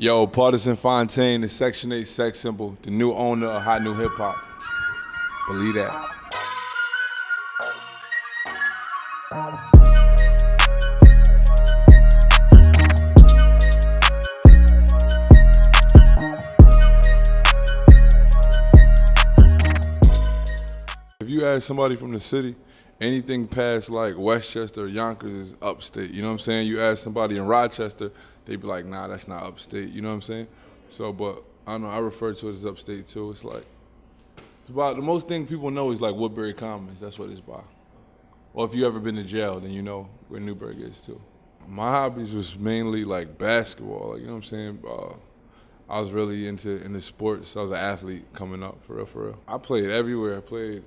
Yo, Pardison Fontaine, the Section 8 sex symbol, the new owner of Hotnewhiphop. Believe that. If you ask somebody from the city, anything past like Westchester or Yonkers is upstate. You know what I'm saying? You ask somebody in Rochester, they'd be like, nah, that's not upstate. You know what I'm saying? So, but I don't know, I refer to it as upstate too. It's like, it's about, the most thing people know is like Woodbury Commons. That's what it's by. Or if you ever been to jail, then you know where NEWBURGH is too. My hobbies was mainly like basketball. Like, you know what I'm saying? I was really into sports. I was an athlete coming up, for real, for real. I played everywhere. I played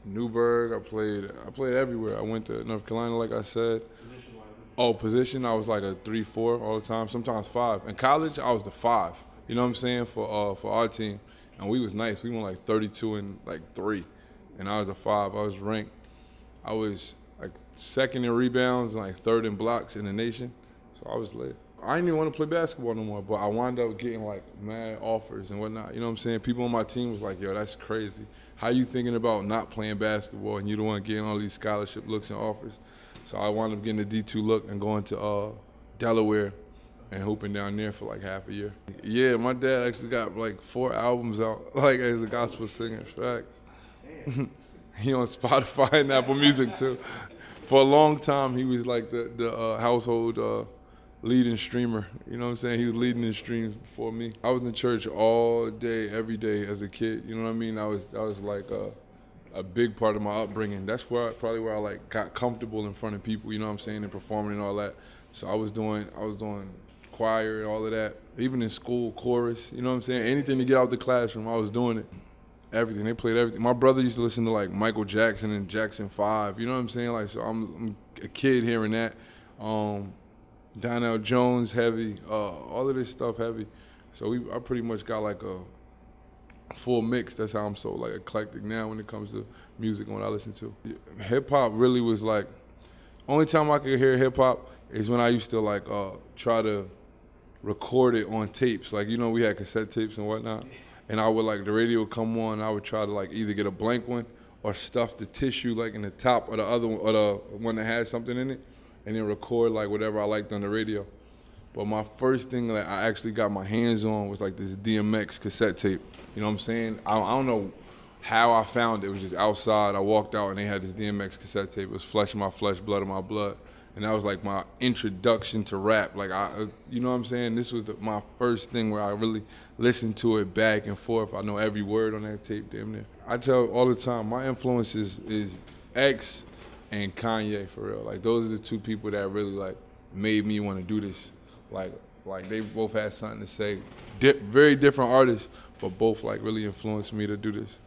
NEWBURGH, I played everywhere. I went to North Carolina, like I said. Position, I was like a 3-4 all the time, sometimes 5. In college, I was the 5, you know what I'm saying, for our team. And we was nice. We went like 32 and like 3. And I was a 5. I was ranked. I was like 2nd in rebounds and like 3rd in blocks in the nation. So I was lit. I didn't even want to play basketball no more, but I wound up getting like mad offers and whatnot. You know what I'm saying? People on my team was like, yo, that's crazy. How you thinking about not playing basketball and you don't want to get all these scholarship looks and offers? So I wound up getting a D2 look and going to Delaware and hooping down there for like half a year. Yeah, my dad actually got like 4 albums out, like as a gospel singer, facts. He on Spotify and Apple Music too. For a long time, he was like the household leading streamer, you know what I'm saying? He was leading the streams before me. I was in church all day, every day as a kid, you know what I mean? That was like a big part of my upbringing. That's probably where I like got comfortable in front of people, you know what I'm saying, and performing and all that. So I was doing choir and all of that. Even in school, chorus, you know what I'm saying? Anything to get out the classroom, I was doing it. Everything, they played everything. My brother used to listen to like Michael Jackson and Jackson 5, you know what I'm saying? Like, so I'm a kid hearing that. Donnell Jones heavy, all of this stuff heavy. So I pretty much got like a full mix. That's how I'm so like eclectic now when it comes to music and what I listen to. Hip hop really was like, only time I could hear hip hop is when I used to like try to record it on tapes. Like, you know, we had cassette tapes and whatnot. And I would like, the radio would come on, and I would try to like either get a blank one or stuff the tissue like in the top or the other one, or the one that had something in it, and then record like whatever I liked on the radio. But my first thing that I actually got my hands on was like this DMX cassette tape. You know what I'm saying? I don't know how I found it. It was just outside. I walked out and they had this DMX cassette tape. It was Flesh of My Flesh, Blood of My Blood. And that was like my introduction to rap. Like, you know what I'm saying? This was my first thing where I really listened to it back and forth. I know every word on that tape, damn near. I tell all the time, my influences is X and Kanye, for real. Like, those are the 2 people that really like made me want to do this. Like they both had something to say. Very different artists, but both like really influenced me to do this.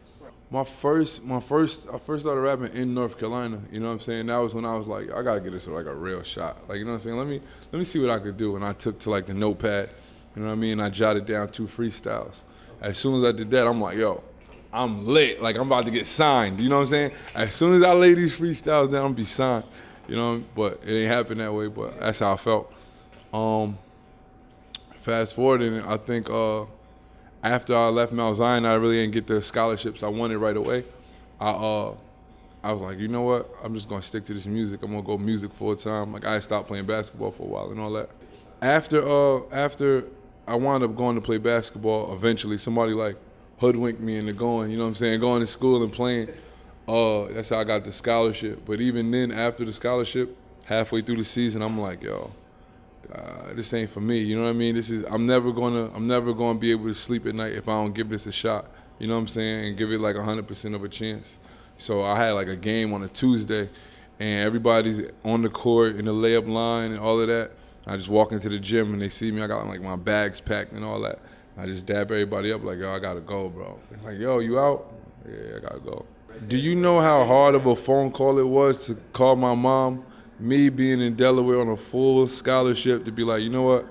I first started rapping in North Carolina, you know what I'm saying? That was when I was like, I gotta get this like a real shot. Like, you know what I'm saying? Let me see what I could do. And I took to like the notepad, you know what I mean? I jotted down 2 freestyles. As soon as I did that, I'm like, yo, I'm lit. Like, I'm about to get signed, you know what I'm saying? As soon as I lay these freestyles down, I'm gonna be signed, you know? But it ain't happened that way, but that's how I felt. Fast forwarding, I think after I left Mount Zion, I really didn't get the scholarships I wanted right away. I was like, you know what? I'm just gonna stick to this music. I'm gonna go music full time. Like, I stopped playing basketball for a while and all that. After I wound up going to play basketball, eventually somebody like hoodwinked me into going. You know what I'm saying? Going to school and playing. That's how I got the scholarship. But even then, after the scholarship, halfway through the season, I'm like, yo, this ain't for me, you know what I mean? I'm never gonna be able to sleep at night if I don't give this a shot, you know what I'm saying, and give it like 100% of a chance. So I had like a game on a Tuesday, and everybody's on the court in the layup line and all of that. I just walk into the gym and they see me, I got like my bags packed and all that. I just dab everybody up like, yo, I gotta go, bro. Like, yo, you out? Yeah, I gotta go. Do you know how hard of a phone call it was to call my mom? Me being in Delaware on a full scholarship, to be like, you know what,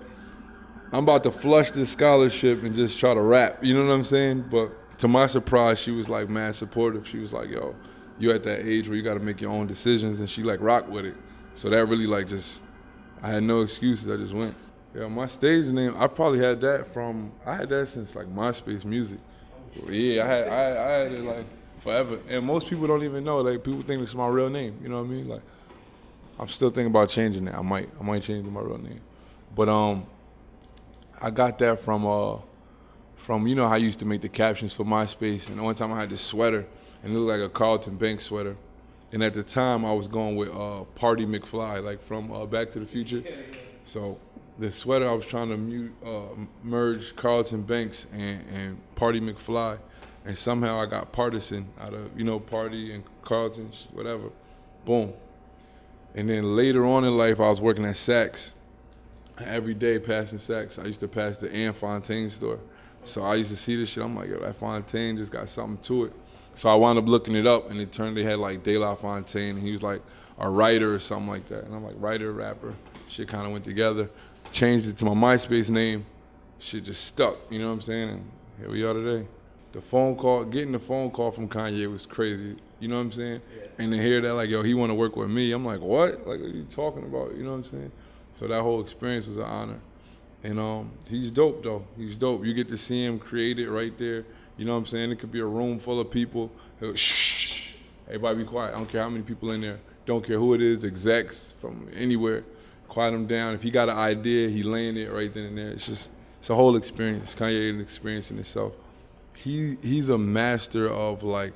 I'm about to flush this scholarship and just try to rap, you know what I'm saying? But to my surprise, she was like mad supportive. She was like, yo, you at that age where you gotta make your own decisions, and she like rocked with it. So that really like just, I had no excuses, I just went. Yeah, my stage name, I probably had that I had that since like MySpace Music. Yeah, I had it like forever. And most people don't even know, like people think it's my real name, you know what I mean? Like I'm still thinking about changing that. I might change it to my real name. But I got that from you know how I used to make the captions for MySpace, and one time I had this sweater and it looked like a Carlton Banks sweater. And at the time I was going with Pardi McFly, like from Back to the Future. So the sweater, I was trying to merge Carlton Banks and Pardi McFly, and somehow I got Pardison out of, you know, Pardi and Carlton, whatever. Boom. And then later on in life, I was working at Saks. Every day passing Saks, I used to pass the Anne Fontaine store. So I used to see this shit, I'm like, yo, that Fontaine just got something to it. So I wound up looking it up, and it turned, they had like De La Fontaine, and he was like a writer or something like that. And I'm like, writer, rapper, shit kind of went together. Changed it to my MySpace name, shit just stuck, you know what I'm saying? And here we are today. Getting the phone call from Kanye was crazy, you know what I'm saying? Yeah. And to hear that, like, yo, he want to work with me, I'm like, what? Like, what are you talking about, you know what I'm saying? So that whole experience was an honor. And he's dope, though. He's dope. You get to see him create it right there, you know what I'm saying? It could be a room full of people. He'll, shh, everybody be quiet. I don't care how many people in there. Don't care who it is, execs from anywhere. Quiet him down. If he got an idea, he laying it right then and there. It's a whole experience. Kanye is an experience in itself. He's a master of like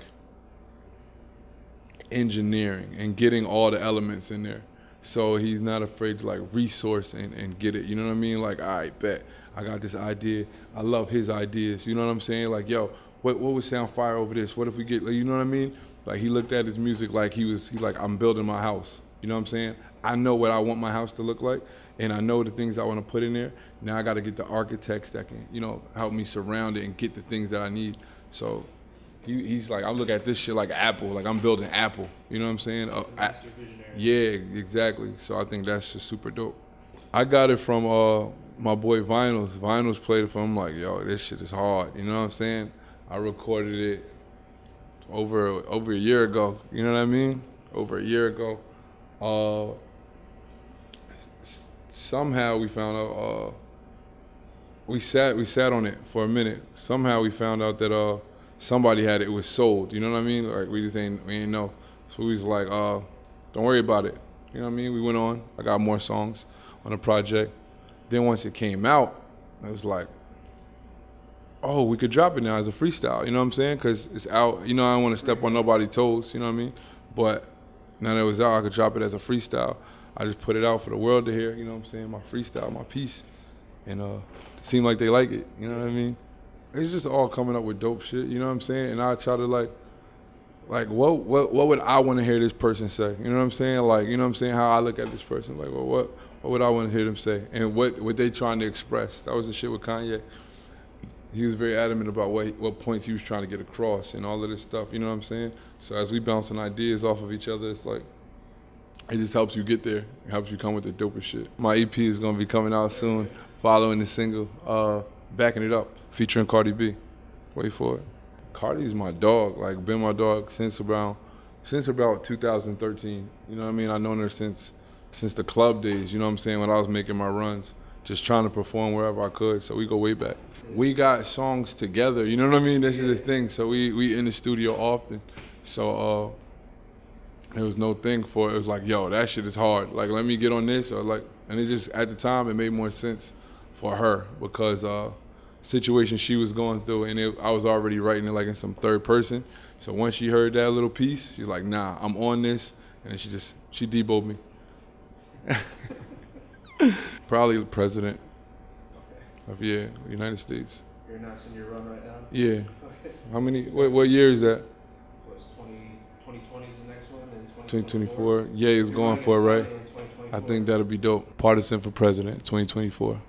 engineering and getting all the elements in there. So he's not afraid to like resource and get it. You know what I mean? Like, all right, bet. I got this idea. I love his ideas. You know what I'm saying? Like, yo, what would sound fire over this? What if we get, like, you know what I mean? Like, he looked at his music like he's like, I'm building my house. You know what I'm saying? I know what I want my house to look like, and I know the things I want to put in there. Now I got to get the architects that can, you know, help me surround it and get the things that I need. So he's like, I look at this shit like Apple, like I'm building Apple. You know what I'm saying? Yeah, exactly. So I think that's just super dope. I got it from my boy Vinyls. Vinyls played it for him, like, yo, this shit is hard. You know what I'm saying? I recorded it over a year ago. You know what I mean? Over a year ago. Somehow we found out, we sat on it for a minute. Somehow we found out that somebody had it, was sold. You know what I mean? Like we ain't know. So we was like, don't worry about it. You know what I mean? We went on. I got more songs on the project. Then once it came out, I was like, oh, we could drop it now as a freestyle. You know what I'm saying? Because it's out. You know, I don't want to step on nobody's toes. You know what I mean? But now that it was out, I could drop it as a freestyle. I just put it out for the world to hear, you know what I'm saying, my freestyle, my piece. And it seemed like they like it, you know what I mean? It's just all coming up with dope shit, you know what I'm saying? And I try to like what would I want to hear this person say? You know what I'm saying? Like, you know what I'm saying, how I look at this person. Like, well, what would I want to hear them say? And what they trying to express. That was the shit with Kanye. He was very adamant about what points he was trying to get across and all of this stuff, you know what I'm saying? So as we bouncing ideas off of each other, it's like, it just helps you get there. It helps you come with the dopest shit. My EP is gonna be coming out soon, following the single, Backing It Up, featuring Cardi B. Wait for it. Cardi's my dog, like been my dog since about 2013. You know what I mean? I've known her since the club days, you know what I'm saying, when I was making my runs, just trying to perform wherever I could, so we go way back. We got songs together, you know what I mean? This is the thing, so we in the studio often. So it was no thing for it. It was like, yo, that shit is hard. Like, let me get on this, or like, and it just, at the time, it made more sense for her because situation she was going through, and I was already writing it like in some third person. So once she heard that little piece, she's like, nah, I'm on this, and then she deboed me. Probably the president of the United States. You're not in your run right now? Yeah. Okay. How many? What year is that? What's 2020 is the next one, and 2024. Yeah, is going for it, right? I think that'll be dope. Partisan for president, 2024.